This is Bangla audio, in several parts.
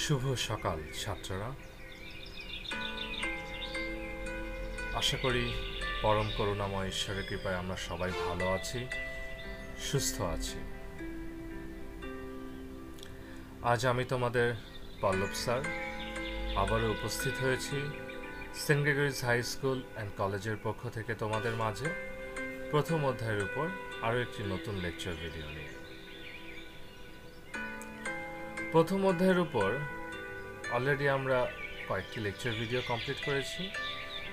শুভ সকাল ছাত্ররা। আশা করি পরম করুণাময় ঈশ্বরের কৃপায় আমরা সবাই ভালো আছি, সুস্থ আছি। আজ আমি তোমাদের পল্লব স্যার আবারও উপস্থিত হয়েছি Saint Gregory's high school and কলেজের পক্ষ থেকে তোমাদের মাঝে প্রথম অধ্যায়ের উপর আরও একটি নতুন লেকচার ভিডিও নিয়ে। প্রথম অধ্যায়ের উপর অলরেডি আমরা কয়েকটি লেকচার ভিডিও কমপ্লিট করেছি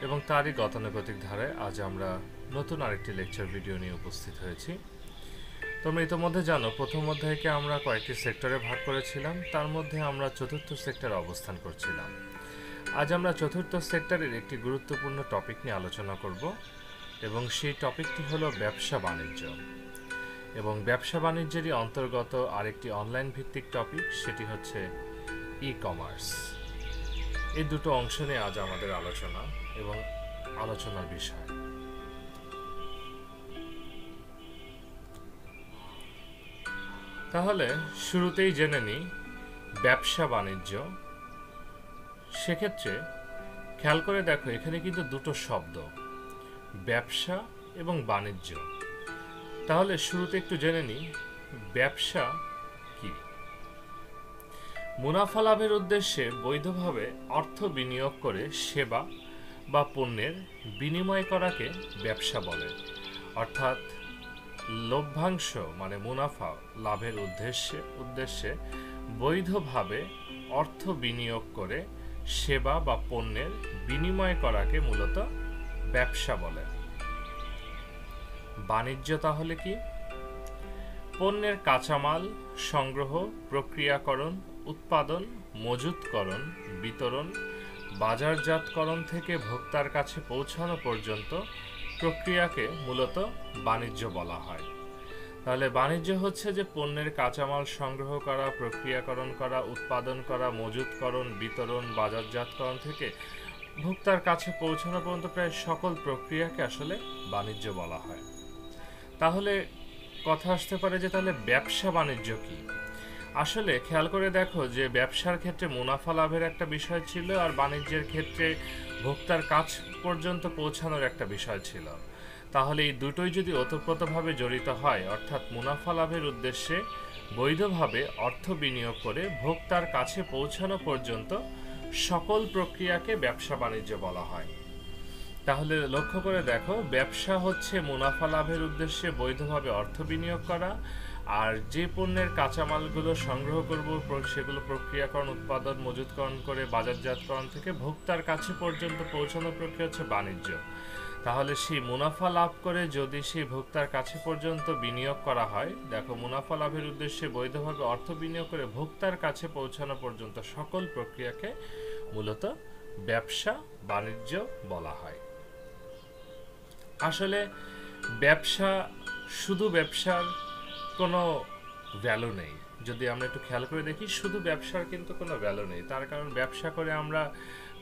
এবং তারই গতানুগতিক ধারায় আজ আমরা নতুন আরেকটি লেকচার ভিডিও নিয়ে উপস্থিত হয়েছি। তোমরা ইতিমধ্যে জানো প্রথম অধ্যায়কে আমরা কয়েকটি সেক্টরে ভাগ করেছিলাম, তার মধ্যে আমরা চতুর্থ সেক্টরে অবস্থান করছিলাম। আজ আমরা চতুর্থ সেক্টরের একটি গুরুত্বপূর্ণ টপিক নিয়ে আলোচনা করব এবং সেই টপিকটি হলো ব্যবসা বাণিজ্য। এবং ব্যবসা বাণিজ্যেরই অন্তর্গত আরেকটি অনলাইন ভিত্তিক টপিক, সেটি হচ্ছে ই কমার্স। এই দুটো অংশ নিয়ে আজ আমাদের আলোচনা এবং আলোচনার বিষয়। তাহলে শুরুতেই জেনে নিই ব্যবসা বাণিজ্য। সেক্ষেত্রে খেয়াল করে দেখো, এখানে কিন্তু দুটো শব্দ, ব্যবসা এবং বাণিজ্য। তাহলে শুরুতে একটু জেনে নিই ব্যবসা কি। মুনাফা লাভের উদ্দেশ্যে বৈধভাবে অর্থ বিনিয়োগ করে সেবা বা পণ্যের বিনিময় করাকে ব্যবসা বলে। অর্থাৎ লভ্যাংশ মানে মুনাফা লাভের উদ্দেশ্যে বৈধভাবে অর্থ বিনিয়োগ করে সেবা বা পণ্যের বিনিময় করাকে মূলত ব্যবসা বলে। বাণিজ্য তাহলে কি? পণ্যের কাঁচামাল সংগ্রহ, প্রক্রিয়াকরণ, উৎপাদন, মজুতকরণ, বিতরণ, বাজারজাতকরণ থেকে ভোক্তার কাছে পৌঁছানো পর্যন্ত প্রক্রিয়াকে মূলত বাণিজ্য বলা হয়। তাহলে বাণিজ্য হচ্ছে যে পণ্যের কাঁচামাল সংগ্রহ করা, প্রক্রিয়াকরণ করা, উৎপাদন করা, মজুতকরণ, বিতরণ, বাজারজাতকরণ থেকে ভোক্তার কাছে পৌঁছানো পর্যন্ত প্রায় সকল প্রক্রিয়াকে আসলে বাণিজ্য বলা হয়। তাহলে কথা আসতে পারে যে তাহলে ব্যবসা বাণিজ্য কি? আসলে খেয়াল করে দেখো যে ব্যবসার ক্ষেত্রে মুনাফা লাভের একটা বিষয় ছিল আর বাণিজ্যের ক্ষেত্রে ভোক্তার কাছ পর্যন্ত পৌঁছানোর একটা বিষয় ছিল। তাহলে এই দুটোই যদি ওতপ্রোতভাবে জড়িত হয়, অর্থাৎ মুনাফা লাভের উদ্দেশ্যে বৈধভাবে অর্থ বিনিয়োগ করে ভোক্তার কাছে পৌঁছানো পর্যন্ত সকল প্রক্রিয়াকে ব্যবসা বাণিজ্য বলা হয়। তাহলে লক্ষ্য করে দেখো, ব্যবসা হচ্ছে মুনাফা লাভের উদ্দেশ্যে বৈধভাবে অর্থ বিনিয়োগ করা, আর যে পণ্যের কাঁচামালগুলো সংগ্রহ করব সেগুলো প্রক্রিয়াকরণ, উৎপাদন, মজুতকরণ করে বাজারজাতকরণ থেকে ভোক্তার কাছে পর্যন্ত পৌঁছানোর প্রক্রিয়া হচ্ছে বাণিজ্য। তাহলে সেই মুনাফা লাভ করে যদি সেই ভোক্তার কাছে পর্যন্ত বিনিয়োগ করা হয়, দেখো মুনাফা লাভের উদ্দেশ্যে বৈধভাবে অর্থ বিনিয়োগ করে ভোক্তার কাছে পৌঁছানো পর্যন্ত সকল প্রক্রিয়াকে মূলত ব্যবসা বাণিজ্য বলা হয়। আসলে ব্যবসা, শুধু ব্যবসার কোনো ভ্যালু নেই। যদি আমরা একটু খেয়াল করে দেখি, শুধু ব্যবসার কিন্তু কোনো ভ্যালু নেই। তার কারণ ব্যবসা করে আমরা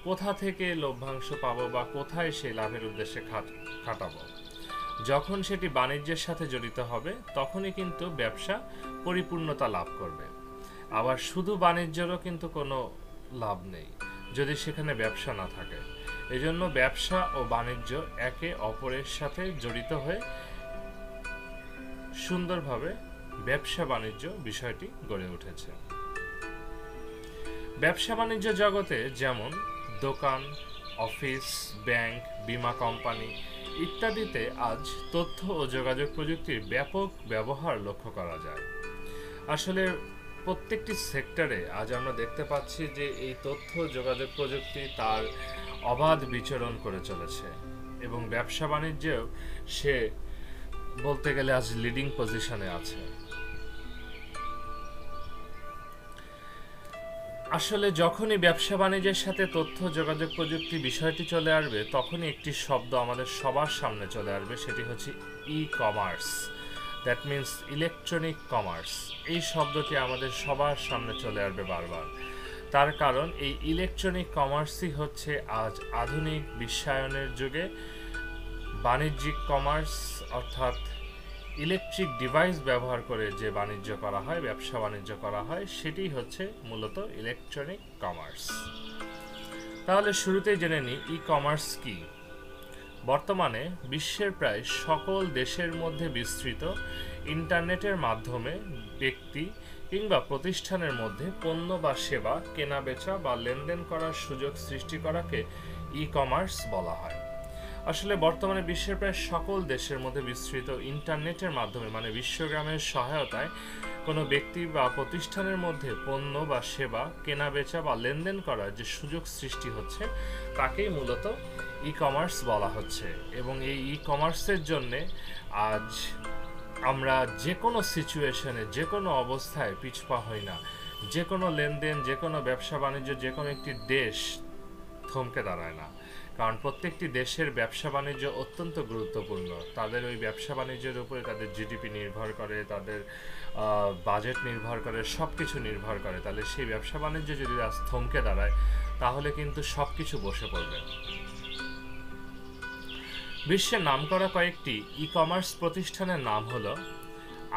কোথা থেকে লভ্যাংশ পাবো বা কোথায় সেই লাভের উদ্দেশ্যে খাটাবো। যখন সেটি বাণিজ্যের সাথে জড়িত হবে তখনই কিন্তু ব্যবসা পরিপূর্ণতা লাভ করবে। আবার শুধু বাণিজ্যেরও কিন্তু কোনো লাভ নেই যদি সেখানে ব্যবসা না থাকে। এজন্য ব্যবসা ও বাণিজ্য একে অপরের সাথে জড়িত হয়ে সুন্দরভাবে ব্যবসা বাণিজ্য বিষয়টি গড়ে উঠেছে। ব্যবসা বাণিজ্য জগতে যেমন দোকান, অফিস, ব্যাংক, বীমা কোম্পানি ইত্যাদিতে আজ তথ্য ও যোগাযোগ প্রযুক্তির ব্যাপক ব্যবহার লক্ষ্য করা যায়। আসলে প্রত্যেকটি সেক্টরে আজ আমরা দেখতে পাচ্ছি যে এই তথ্য যোগাযোগ প্রযুক্তি তার অবাধ বিচরণ করে চলেছে এবং ব্যবসা বাণিজ্যেও সে বলতে গেলে আজ লিডিং পজিশনে আছে। আসলে যখনই ব্যবসা বাণিজ্যের সাথে তথ্য যোগাযোগ প্রযুক্তি বিষয়টি চলে আসবে, তখনই একটি শব্দ আমাদের সবার সামনে চলে আসবে, সেটি হচ্ছে e commerce. That means electronic commerce. এই শব্দটি আমাদের সবার সামনে চলে আসবে বারবার। তার কারণ এই ইলেকট্রনিক কমার্সই হচ্ছে আজ আধুনিক বিশ্বায়নের যুগে বাণিজ্যিক কমার্স, অর্থাৎ ইলেকট্রিক ডিভাইস ব্যবহার করে যে বাণিজ্য করা হয়, ব্যবসা বাণিজ্য করা হয়, সেটি হচ্ছে মূলত ইলেকট্রনিক কমার্স। তাহলে শুরুতেই জেনে নিই ই কমার্স কি। বর্তমানে বিশ্বের প্রায় সকল দেশের মধ্যে বিস্তৃত ইন্টারনেটের মাধ্যমে ব্যক্তি কিংবা প্রতিষ্ঠানের মধ্যে পণ্য বা সেবা কেনাবেচা বা লেনদেন করার সুযোগ সৃষ্টি করাকে ই কমার্স বলা হয়। আসলে বর্তমানে বিশ্বের প্রায় সকল দেশের মধ্যে বিস্তৃত ইন্টারনেটের মাধ্যমে মানে বিশ্বগ্রামের সহায়তায় কোনো ব্যক্তি বা প্রতিষ্ঠানের মধ্যে পণ্য বা সেবা কেনাবেচা বা লেনদেন করার যে সুযোগ সৃষ্টি হচ্ছে তাকেই মূলত ই কমার্স বলা হচ্ছে। এবং এই ই কমার্সের জন্যে আজ আমরা যে কোনো সিচুয়েশনে, যে কোনো অবস্থায় পিছপা হই না। যে কোনো লেনদেন, যে কোনো ব্যবসা বাণিজ্য, যে কোনো একটি দেশ থমকে দাঁড়ায় না, কারণ প্রত্যেকটি দেশের ব্যবসা বাণিজ্য অত্যন্ত গুরুত্বপূর্ণ। তাদের ওই ব্যবসা বাণিজ্যের উপরে তাদের জিডিপি নির্ভর করে, তাদের বাজেট নির্ভর করে, সব কিছু নির্ভর করে। তাহলে সেই ব্যবসা বাণিজ্য যদি আজ থমকে দাঁড়ায় তাহলে কিন্তু সব কিছু বসে পড়বে। বিশ্বের নামকরা কয়েকটি ই কমার্স প্রতিষ্ঠানের নাম হলো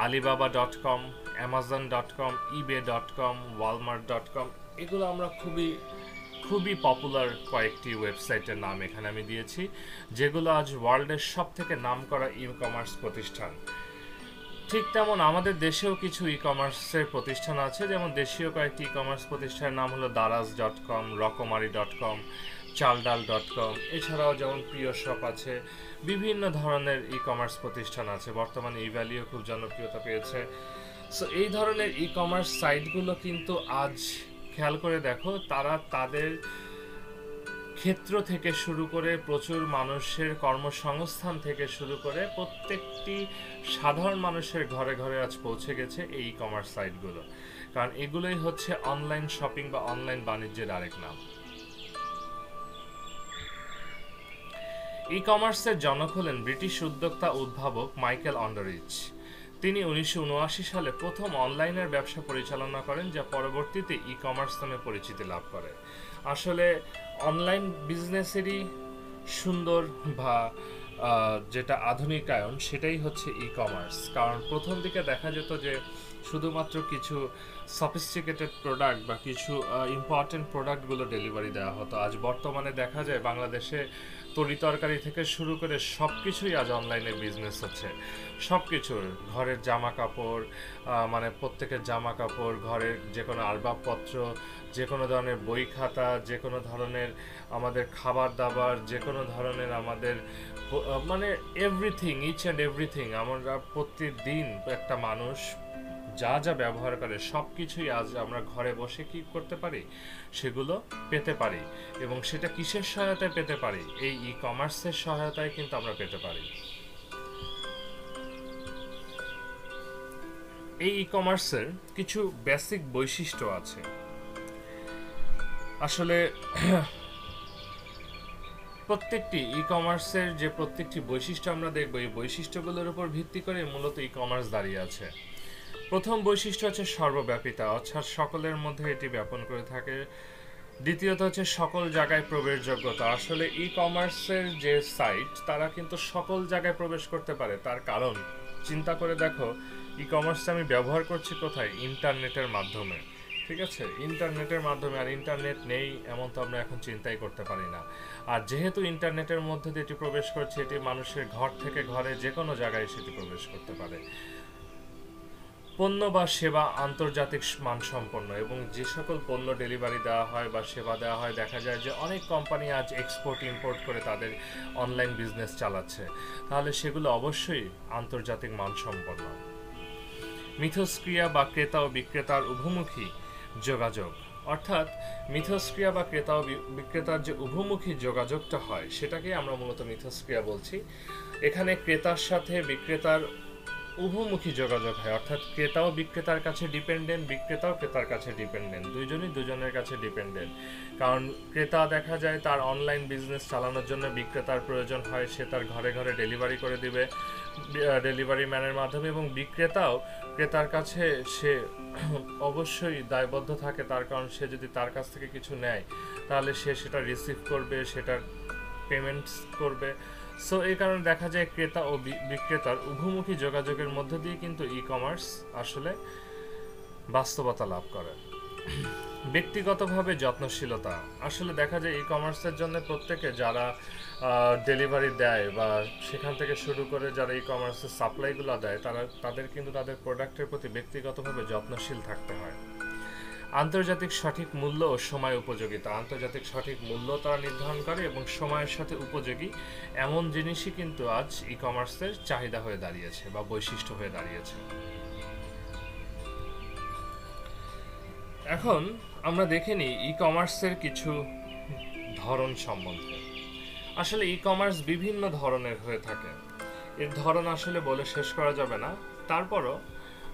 alibaba.com, amazon.com, ebay.com, walmart.com। এগুলো আমরা খুবই পপুলার কয়েকটি ওয়েবসাইটের নাম এখানে আমি দিয়েছি, যেগুলো আজ ওয়ার্ল্ডের সব থেকে নামকরা ই কমার্স প্রতিষ্ঠান। ঠিক তেমন আমাদের দেশেও কিছু ই কমার্সের প্রতিষ্ঠান আছে, যেমন দেশীয় কয়েকটি ই কমার্স প্রতিষ্ঠানের নাম হলো daraz.com, রকমারি.com, চালডাল.com। এছাড়াও যেমন প্রিয় শপ আছে, বিভিন্ন ধরনের ই কমার্স প্রতিষ্ঠান আছে। বর্তমানে ইভ্যালিও খুব জনপ্রিয়তা পেয়েছে। সো এই ধরনের ই কমার্স সাইটগুলো কিন্তু আজ খেয়াল করে দেখো, তারা তাদের ক্ষেত্র থেকে শুরু করে প্রচুর মানুষের কর্মসংস্থান থেকে শুরু করে প্রত্যেকটি সাধারণ মানুষের ঘরে ঘরে আজ পৌঁছে গেছে এই ই কমার্স সাইটগুলো, কারণ এগুলোই হচ্ছে অনলাইন শপিং বা অনলাইন বাণিজ্যের আরেক নাম। ই কমার্সের জনক হলেন ব্রিটিশ উদ্যোক্তা উদ্ভাবক মাইকেল অন্ডারিচ। তিনি 1979 সালে প্রথম অনলাইনের ব্যবসা পরিচালনা করেন, যা পরবর্তীতে ই কমার্স নামে পরিচিতি লাভ করে। আসলে অনলাইন বিজনেসেরই সুন্দর বা যেটা আধুনিকায়ন সেটাই হচ্ছে ই কমার্স। কারণ প্রথম দিকে দেখা যেত যে শুধুমাত্র কিছু সফিস্টিকেটেড প্রোডাক্ট বা কিছু ইম্পর্টেন্ট প্রোডাক্টগুলো ডেলিভারি দেওয়া হতো। আজ বর্তমানে দেখা যায় বাংলাদেশে তরিতরকারি থেকে শুরু করে সব কিছুই আজ অনলাইনে বিজনেস হচ্ছে। সব কিছুর, ঘরের জামা কাপড়, মানে প্রত্যেকের জামা কাপড়, ঘরের যে কোনো আসবাবপত্র, যে কোনো ধরনের বই খাতা, যে কোনো ধরনের আমাদের খাবার দাবার, যে কোনো ধরনের আমাদের মানে এভরিথিং, ইচ অ্যান্ড এভরিথিং আমরা প্রতিদিন একটা মানুষ যা যা ব্যবহার করে সব কিছুই আজ আমরা ঘরে বসে কি করতে পারি, সেগুলো পেতে পারি। এবং সেটা কিসের সহায়তায় পেতে পারি? এই ই কমার্সের সহায়তায় কিন্তু আমরা পেতে পারি। এই ই কমার্সের কিছু বেসিক বৈশিষ্ট্য আছে। আসলে প্রত্যেকটি ই কমার্সের যে প্রত্যেকটি বৈশিষ্ট্য আমরা দেখব, এই বৈশিষ্ট্যগুলোর উপর ভিত্তি করে মূলত ই কমার্স দাঁড়িয়ে আছে। প্রথম বৈশিষ্ট্য হচ্ছে সর্বব্যাপিতা, অর্থাৎ সকলের মধ্যে এটি ব্যাপন করে থাকে। দ্বিতীয়ত হচ্ছে সকল জায়গায় প্রবেশযোগ্যতা। আসলে ই কমার্সের যে সাইট তারা কিন্তু সকল জায়গায় প্রবেশ করতে পারে। তার কারণ চিন্তা করে দেখো, ই কমার্সটা আমি ব্যবহার করছি কোথায়? ইন্টারনেটের মাধ্যমে। ঠিক আছে, ইন্টারনেটের মাধ্যমে। আর ইন্টারনেট নেই এমন তো আমরা এখন চিন্তাই করতে পারি না। আর যেহেতু ইন্টারনেটের মধ্যে দিয়ে এটি প্রবেশ করছে, এটি মানুষের ঘর থেকে ঘরে যে কোনো জায়গায় সেটি প্রবেশ করতে পারে। পণ্য বা সেবা আন্তর্জাতিক মানসম্পন্ন, এবং যে সকল পণ্য ডেলিভারি দেওয়া হয় বা সেবা দেওয়া হয়, দেখা যায় যে অনেক কোম্পানি আজ এক্সপোর্ট ইম্পোর্ট করে তাদের অনলাইন বিজনেস চালাচ্ছে। তাহলে সেগুলো অবশ্যই আন্তর্জাতিক মানসম্পন্ন। মিথস্ক্রিয়া বা ক্রেতা ও বিক্রেতার উভমুখী যোগাযোগ, অর্থাৎ মিথস্ক্রিয়া বা ক্রেতা ও বিক্রেতার যে উভমুখী যোগাযোগটা হয় সেটাকে আমরা মূলত মিথস্ক্রিয়া বলছি। এখানে ক্রেতার সাথে বিক্রেতার উভমুখী যোগাযোগ হয়, অর্থাৎ ক্রেতাও বিক্রেতার কাছে ডিপেন্ডেন্ট, বিক্রেতাও ক্রেতার কাছে ডিপেন্ডেন্ট, দুইজনই দুজনের কাছে ডিপেন্ডেন্ট। কারণ ক্রেতা দেখা যায় তার অনলাইন বিজনেস চালানোর জন্য বিক্রেতার প্রয়োজন হয়, সে তার ঘরে ঘরে ডেলিভারি করে দিবে ডেলিভারি ম্যানের মাধ্যমে, এবং বিক্রেতাও ক্রেতার কাছে সে অবশ্যই দায়বদ্ধ থাকে। তার কারণ সে যদি তার কাছ থেকে কিছু নেয় তাহলে সে সেটা রিসিভ করবে, সেটার পেমেন্টস করবে। সো এই কারণে দেখা যায় ক্রেতা ও বিক্রেতার উভয়মুখী যোগাযোগের মধ্য দিয়ে কিন্তু ই কমার্স আসলে বাস্তবতা লাভ করে। ব্যক্তিগতভাবে যত্নশীলতা, আসলে দেখা যায় ই কমার্সের জন্য প্রত্যেকে যারা ডেলিভারি দেয় বা সেখান থেকে শুরু করে যারা ই কমার্সের সাপ্লাইগুলো দেয় তাদের কিন্তু তাদের প্রোডাক্টের প্রতি ব্যক্তিগতভাবে যত্নশীল থাকতে হয়। আন্তর্জাতিক সঠিক মূল্য ও সময় উপযোগিতা, আন্তর্জাতিক সঠিক মূল্য তারা নির্ধারণ করে এবং সময়ের সাথে উপযোগী এমন জিনিসই কিন্তু আজ ই কমার্সের চাহিদা হয়ে দাঁড়িয়েছে বা বৈশিষ্ট্য হয়ে দাঁড়িয়েছে। এখন আমরা দেখে নিই ই কমার্সের কিছু ধরন সম্বন্ধে। আসলে ই কমার্স বিভিন্ন ধরনের হয়ে থাকে, এর ধরন আসলে বলে শেষ করা যাবে না। তারপরও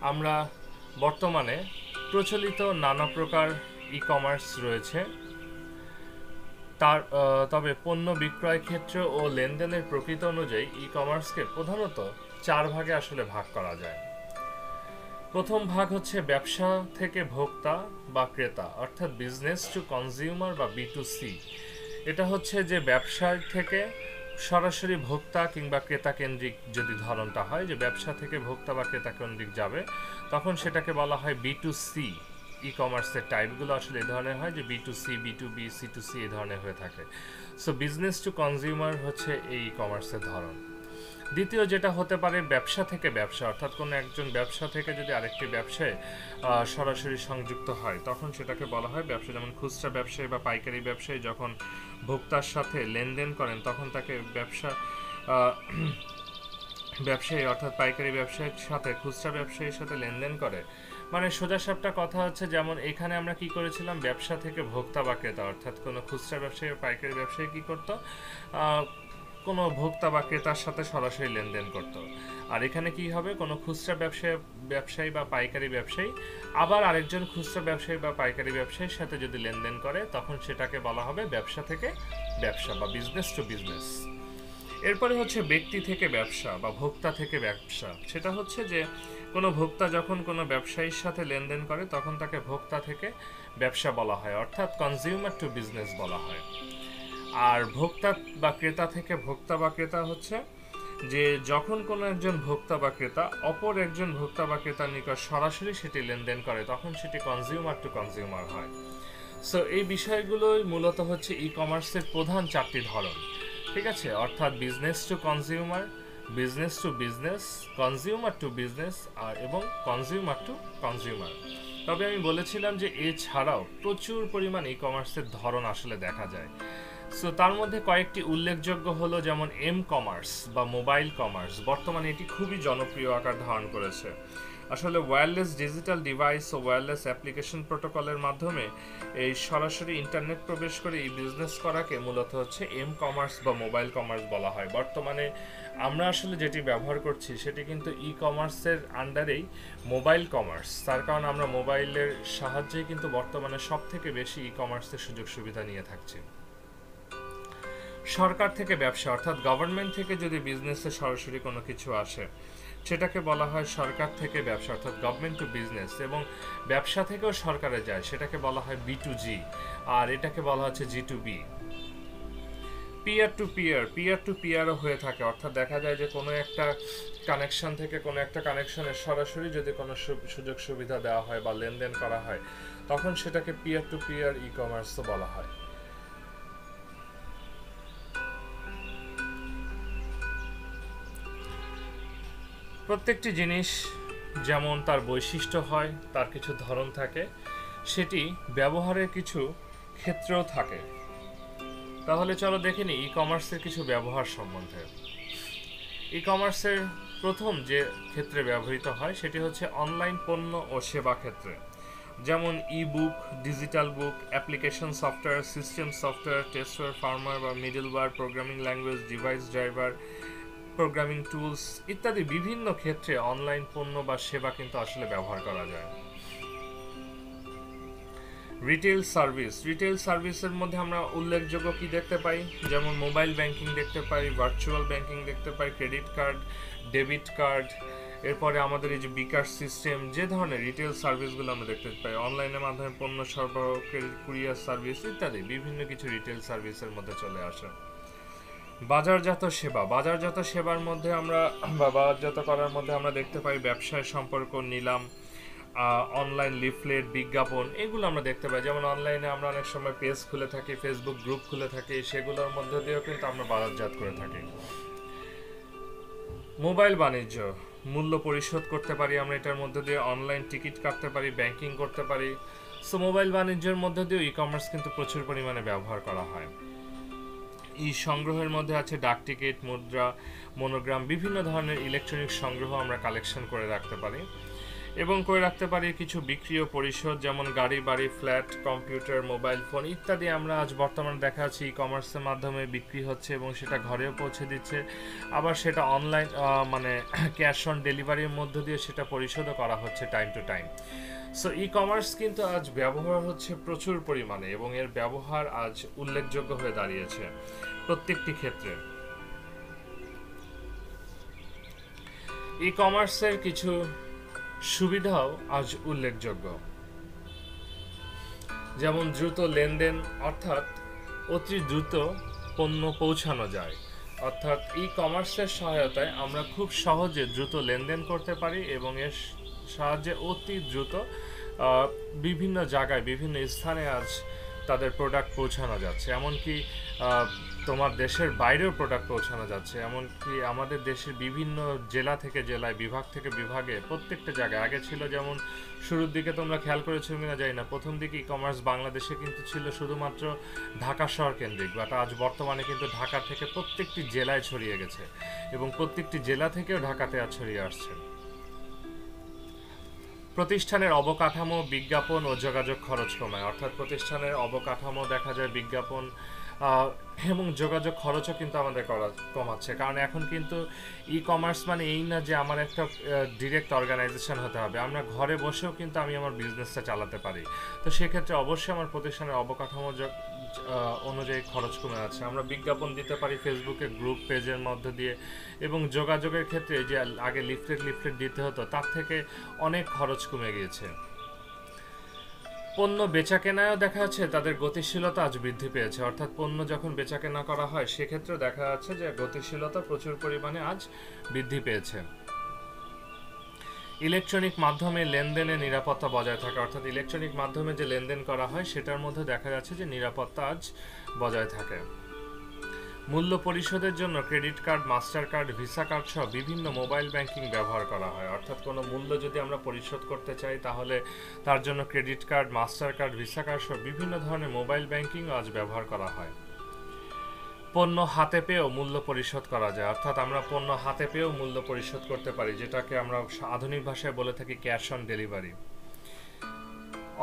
আমরা বর্তমানে প্রচলিত নানা প্রকার ই কমার্স রয়েছে, তবে পণ্য বিক্রয় ক্ষেত্র ও লেনদেনের প্রকৃতি অনুযায়ী ই কমার্সকে প্রধানত 4 ভাগে আসলে ভাগ করা যায়। প্রথম ভাগ হচ্ছে ব্যবসা থেকে ভোক্তা বা ক্রেতা, অর্থাৎ বিজনেস টু কনজিউমার বা B2C। এটা হচ্ছে যে ব্যবসা থেকে সরাসরি ভোক্তা কিংবা ক্রেতা কেন্দ্রিক যদি ধরনটা হয়, যে ব্যবসা থেকে ভোক্তা বা ক্রেতা কেন্দ্রিক যাবে, তখন সেটাকে বলা হয় B2C। ই কমার্সের টাইপগুলো আসলে এই ধরনের হয় যে B2C, B2B, C2C এই ধরনের হয়ে থাকে। সো বিজনেস টু কনজিউমার হচ্ছে এই ই কমার্সের ধরন। দ্বিতীয় যেটা হতে পারে ব্যবসা থেকে ব্যবসা, অর্থাৎ কোনো একজন ব্যবসা থেকে যদি আরেকটি ব্যবসায় সরাসরি সংযুক্ত হয় তখন সেটাকে বলা হয় ব্যবসা। যেমন খুচরা ব্যবসায়ী বা পাইকারি ব্যবসায়ী যখন ভোক্তার সাথে লেনদেন করেন তখন তাকে ব্যবসায়ী অর্থাৎ পাইকারি ব্যবসায়ীর সাথে খুচরা ব্যবসায়ীর সাথে লেনদেন করে। মানে সোজাসাপটা কথা হচ্ছে, যেমন এখানে আমরা কি করেছিলাম, ব্যবসা থেকে ভোক্তা বা ক্রেতা, অর্থাৎ কোনো খুচরা ব্যবসায়ী বা পাইকারি ব্যবসায়ী কি করতো, কোনো ভোক্তা বা ক্রেতার সাথে সরাসরি লেনদেন করত। আর এখানে কি হবে, কোনো খুচরা ব্যবসায়ী বা পাইকারি ব্যবসায়ী আবার আরেকজন খুচরা ব্যবসায়ী বা পাইকারি ব্যবসায়ীর সাথে যদি লেনদেন করে তখন সেটাকে বলা হবে ব্যবসা থেকে ব্যবসা বা বিজনেস টু বিজনেস। এরপরে হচ্ছে ব্যক্তি থেকে ব্যবসা বা ভোক্তা থেকে ব্যবসা। সেটা হচ্ছে যে কোনো ভোক্তা যখন কোনো ব্যবসায়ীর সাথে লেনদেন করে তখন তাকে ভোক্তা থেকে ব্যবসা বলা হয়, অর্থাৎ কনজিউমার টু বিজনেস বলা হয়। আর ভোক্তা বা ক্রেতা থেকে ভোক্তা বা ক্রেতা হচ্ছে যে যখন কোনো একজন ভোক্তা বা ক্রেতা অপর একজন ভোক্তা বা ক্রেতার নিকট সরাসরি সেটি লেনদেন করে তখন সেটি কনজিউমার টু কনজিউমার হয়। সো এই বিষয়গুলোই মূলত হচ্ছে ই কমার্সের প্রধান 4টি ধরন, ঠিক আছে, অর্থাৎ business to consumer, business to business, consumer to business আর এবং কনজিউমার টু কনজিউমার। তবে আমি বলেছিলাম যে এছাড়াও প্রচুর পরিমাণ ই কমার্সের ধরন আসলে দেখা যায়। সো তার মধ্যে কয়েকটি উল্লেখযোগ্য হলো যেমন এম কমার্স বা মোবাইল কমার্স। বর্তমানে এটি খুবই জনপ্রিয় আকার ধারণ করেছে। আসলে ওয়্যারলেস ডিজিটাল ডিভাইস ও ওয়্যারলেস অ্যাপ্লিকেশন প্রোটোকলের মাধ্যমে এই সরাসরি ইন্টারনেট প্রবেশ করে এই বিজনেস করাকে মূলত হচ্ছে এম কমার্স বা মোবাইল কমার্স বলা হয়। বর্তমানে আমরা আসলে যেটি ব্যবহার করছি সেটি কিন্তু ই কমার্সের আন্ডারেই মোবাইল কমার্স, তার কারণ আমরা মোবাইলের সাহায্যে কিন্তু বর্তমানে সব থেকে বেশি ই কমার্সের সুযোগ সুবিধা নিয়ে থাকছি। সরকার থেকে ব্যবসা, অর্থাৎ গভর্নমেন্ট থেকে যদি বিজনেসে সরাসরি কোনো কিছু আসে সেটাকে বলা হয় সরকার থেকে ব্যবসা, অর্থাৎ গভর্নমেন্ট টু বিজনেস। এবং ব্যবসা থেকেও সরকারে যায় সেটাকে বলা হয় B2G, আর এটাকে বলা হচ্ছে G2B। পিয়ার টু পিয়ারও হয়ে থাকে, অর্থাৎ দেখা যায় যে কোনো একটা কানেকশন থেকে কোনো একটা কানেকশনের সরাসরি যদি কোনো সুযোগ সুবিধা দেওয়া হয় বা লেনদেন করা হয় তখন সেটাকে পিয়ার টু পিয়ার ই কমার্সও বলা হয়। প্রত্যেকটি জিনিস যেমন তার বৈশিষ্ট্য হয়, তার কিছু ধরন থাকে, সেটি ব্যবহারের কিছু ক্ষেত্রেও থাকে। তাহলে চলো দেখে নিই ই কমার্সের কিছু ব্যবহার সম্বন্ধে। ই কমার্সের প্রথম যে ক্ষেত্রে ব্যবহৃত হয় সেটি হচ্ছে অনলাইন পণ্য ও সেবা ক্ষেত্রে, যেমন e book, digital book, application software, system software, testware, firmware বা middleware, programming language, device driver, programming tools ইত্যাদি বিভিন্ন ক্ষেত্রে অনলাইন পণ্য বা সেবা কিন্তু আসলে ব্যবহার করা যায়। রিটেল সার্ভিসের মধ্যে আমরা উল্লেখযোগ্য কি দেখতে পাই, যেমন মোবাইল ব্যাংকিং দেখতে পাই, ভার্চুয়াল ব্যাংকিং দেখতে পাই, ক্রেডিট কার্ড, ডেবিট কার্ড, এরপরে আমাদের এই যে বিকাশ সিস্টেম, যে ধরনের রিটেল সার্ভিসগুলো আমরা দেখতে পাই, অনলাইনের মাধ্যমে পণ্য সরবরাহ, কুরিয়ার সার্ভিস ইত্যাদি বিভিন্ন কিছু রিটেল সার্ভিসের মধ্যে চলে আসে। বাজারজাত সেবা, বাজারজাত সেবার মধ্যে আমরা বা বাজারজাত করার মধ্যে আমরা দেখতে পাই ব্যবসায় সম্পর্ক, নিলাম, অনলাইন লিফলেট, বিজ্ঞাপন, এগুলো আমরা দেখতে পাই। যেমন অনলাইনে আমরা অনেক সময় পেজ খুলে থাকি, ফেসবুক গ্রুপ খুলে থাকি, সেগুলোর মধ্যে দিয়েও কিন্তু আমরা বাজারজাত করে থাকি। মোবাইল বাণিজ্য, মূল্য পরিশোধ করতে পারি আমরা এটার মধ্যে দিয়ে, অনলাইন টিকিট কাটতে পারি, ব্যাংকিং করতে পারি। সো মোবাইল বাণিজ্যের মধ্যে দিয়েও ই কমার্স কিন্তু প্রচুর পরিমাণে ব্যবহার করা হয়। ই সংগ্রহের মধ্যে আছে ডাক টিকিট, মুদ্রা, মনোগ্রাম, বিভিন্ন ধরনের ইলেকট্রনিক সংগ্রহ আমরা কালেকশন করে রাখতে পারি এবং করে রাখতে পারি কিছু বিক্রি ও পরিশোধ, যেমন গাড়ি, বাড়ি, ফ্ল্যাট, কম্পিউটার, মোবাইল ফোন ইত্যাদি আমরা আজ বর্তমানে দেখা যাচ্ছে ই কমার্সের মাধ্যমে বিক্রি হচ্ছে এবং সেটা ঘরেও পৌঁছে দিচ্ছে। আবার সেটা অনলাইন মানে ক্যাশ অন ডেলিভারির মধ্য দিয়ে সেটা পরিশোধও করা হচ্ছে time to time. So e commerce কিন্তু আজ ব্যবহার হচ্ছে প্রচুর পরিমাণে এবং এর ব্যবহার আজ উল্লেখযোগ্য হয়ে দাঁড়িয়েছে প্রত্যেকটি ক্ষেত্রে। ই কমার্সের কিছু সুবিধাও আজ উল্লেখযোগ্য, যেমন দ্রুত লেনদেন, অর্থাৎ অতি দ্রুত পণ্য পৌঁছানো যায়। অর্থাৎ ই কমার্সের সহায়তায় আমরা খুব সহজে দ্রুত লেনদেন করতে পারি এবং এর সাহায্যে অতি দ্রুত বিভিন্ন জায়গায়, বিভিন্ন স্থানে আজ তাদের প্রোডাক্ট পৌঁছানো যাচ্ছে। এমনকি তোমার দেশের বাইরেও প্রোডাক্ট পৌঁছানো যাচ্ছে। এমনকি আমাদের দেশের বিভিন্ন জেলা থেকে জেলায়, বিভাগ থেকে বিভাগে, প্রত্যেকটা জায়গায়। আগে ছিল যেমন শুরুর দিকে তোমরা খেয়াল করেছো কিনা জানি না, প্রথম দিকে ই কমার্স বাংলাদেশে কিন্তু ছিল শুধুমাত্র ঢাকা শহর কেন্দ্রিক, বাট আজ বর্তমানে কিন্তু ঢাকা থেকে প্রত্যেকটি জেলায় ছড়িয়ে গেছে এবং প্রত্যেকটি জেলা থেকেও ঢাকাতে আজ ছড়িয়ে আসছে। প্রতিষ্ঠানের অবকাঠামো, বিজ্ঞাপন ও যোগাযোগ খরচ কমায়। অর্থাৎ প্রতিষ্ঠানের অবকাঠামো দেখা যায়, বিজ্ঞাপন এবং যোগাযোগ খরচও কিন্তু আমাদের কমাচ্ছে। কারণ এখন কিন্তু ই কমার্স মানে এই না যে আমার একটা ডিরেক্ট অর্গানাইজেশন হতে হবে, আমরা ঘরে বসেও কিন্তু আমি আমার বিজনেসটা চালাতে পারি। তো সেক্ষেত্রে অবশ্যই আমার প্রতিষ্ঠানের অবকাঠামো অনুযায়ী খরচ কমে আছে। আমরা বিজ্ঞাপন দিতে পারি ফেসবুকে গ্রুপ পেজের মধ্যে দিয়ে, এবং যোগাযোগের ক্ষেত্রে যে আগে লিফলেট দিতে হতো তার থেকে অনেক খরচ কমে গিয়েছে। পণ্য বেচাকেনায়ও দেখা যাচ্ছে তাদের গতিশীলতা আজ বৃদ্ধি পেয়েছে। অর্থাৎ পণ্য যখন বেচাকেনা করা হয় সেক্ষেত্রে দেখা যাচ্ছে যে গতিশীলতা প্রচুর পরিমাণে আজ বৃদ্ধি পেয়েছে। ইলেকট্রনিক মাধ্যমে লেনদেনে নিরাপত্তা বজায় থাকে। অর্থাৎ ইলেকট্রনিক মাধ্যমে যে লেনদেন করা হয় সেটার মধ্যে দেখা যাচ্ছে যে নিরাপত্তা আজ বজায় থাকে। মূল্য পরিশোধের জন্য credit card, master card, visa card সহ বিভিন্ন মোবাইল ব্যাংকিং ব্যবহার করা হয়। অর্থাৎ কোনো মূল্য যদি আমরা পরিশোধ করতে চাই তাহলে তার জন্য credit card, master card, visa card সহ বিভিন্ন ধরনের মোবাইল ব্যাংকিং আজ ব্যবহার করা হয়। পণ্য হাতে পেয়েও মূল্য পরিশোধ করা যায়। অর্থাৎ আমরা পণ্য হাতে পেয়েও মূল্য পরিশোধ করতে পারি, যেটাকে আমরা আধুনিক ভাষায় বলে থাকি ক্যাশ অন ডেলিভারি।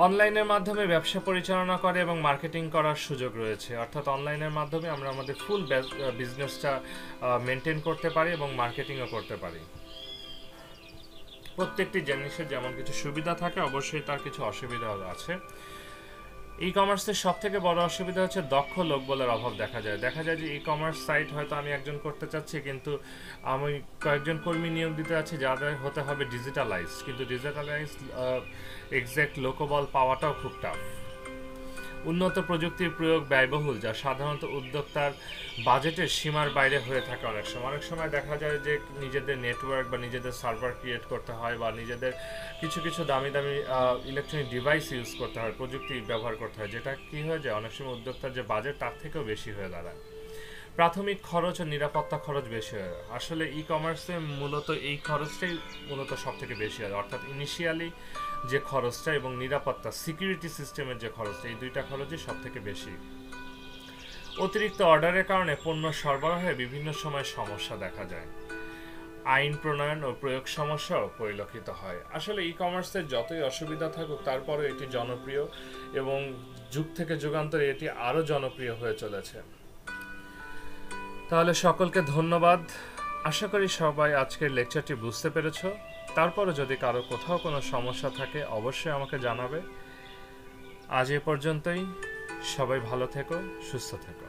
অনলাইনের মাধ্যমে ব্যবসা পরিচালনা করে এবং মার্কেটিং করার সুযোগ রয়েছে। অর্থাৎ অনলাইনের মাধ্যমে আমরা আমাদের ফুল বিজনেসটা মেনটেন করতে পারি এবং মার্কেটিংও করতে পারি। প্রত্যেকটি জিনিসের যেমন কিছু সুবিধা থাকে, অবশ্যই তার কিছু অসুবিধাও আছে। ই কমার্সের সব থেকে বড় অসুবিধা হচ্ছে দক্ষ লোকবলের অভাব দেখা যায়। যে ই কমার্স সাইট হয়তো আমি একজন করতে চাচ্ছি, কিন্তু আমি কয়েকজন কর্মী নিয়োগ দিতে যাচ্ছি যাদের হতে হবে ডিজিটালাইজ, কিন্তু ডিজিটালাইজ এক্সাক্ট লোকবল পাওয়াটাও খুব টাফ। উন্নত প্রযুক্তির প্রয়োগ ব্যয়বহুল, যা সাধারণত উদ্যোক্তার বাজেটের সীমার বাইরে হয়ে থাকে। অনেক সময় দেখা যায় যে নিজেদের নেটওয়ার্ক বা নিজেদের সার্ভার ক্রিয়েট করতে হয় বা নিজেদের কিছু দামি ইলেকট্রনিক ডিভাইস ইউজ করতে হয়, প্রযুক্তি ব্যবহার করতে হয়, যেটা কি হয়ে যায় অনেক সময় উদ্যোক্তার যে বাজেট তার থেকেও বেশি হয়ে দাঁড়ায়। প্রাথমিক খরচ ও নিরাপত্তা খরচ বেশি হয়। আসলে ই কমার্সে মূলত এই খরচটাই মূলত সব থেকে বেশি হয়। অর্থাৎ ইনিশিয়ালি যে খরচটা এবং নিরাপত্তা সিকিউরিটি সিস্টেমের যে খরচটা, এই দুইটা খরচই সব থেকে বেশি। অতিরিক্ত অর্ডারের কারণে পণ্য সরবরাহে বিভিন্ন সময় সমস্যা দেখা যায়। আইন প্রণয়ন ও প্রয়োগ সমস্যাও পরিলক্ষিত হয়। আসলে ই কমার্সের যতই অসুবিধা থাকুক তারপরে এটি জনপ্রিয় এবং যুগ থেকে যুগান্তরে এটি আরও জনপ্রিয় হয়ে চলেছে। তাহলে সকলকে ধন্যবাদ। আশা করি সবাই আজকের লেকচারটি বুঝতে পেরেছো। তারপরে যদি কারো কোথাও কোনো সমস্যা থাকে অবশ্যই আমাকে জানাবে। আজ এ পর্যন্তই। সবাই ভালো থেকো, সুস্থ থেকো।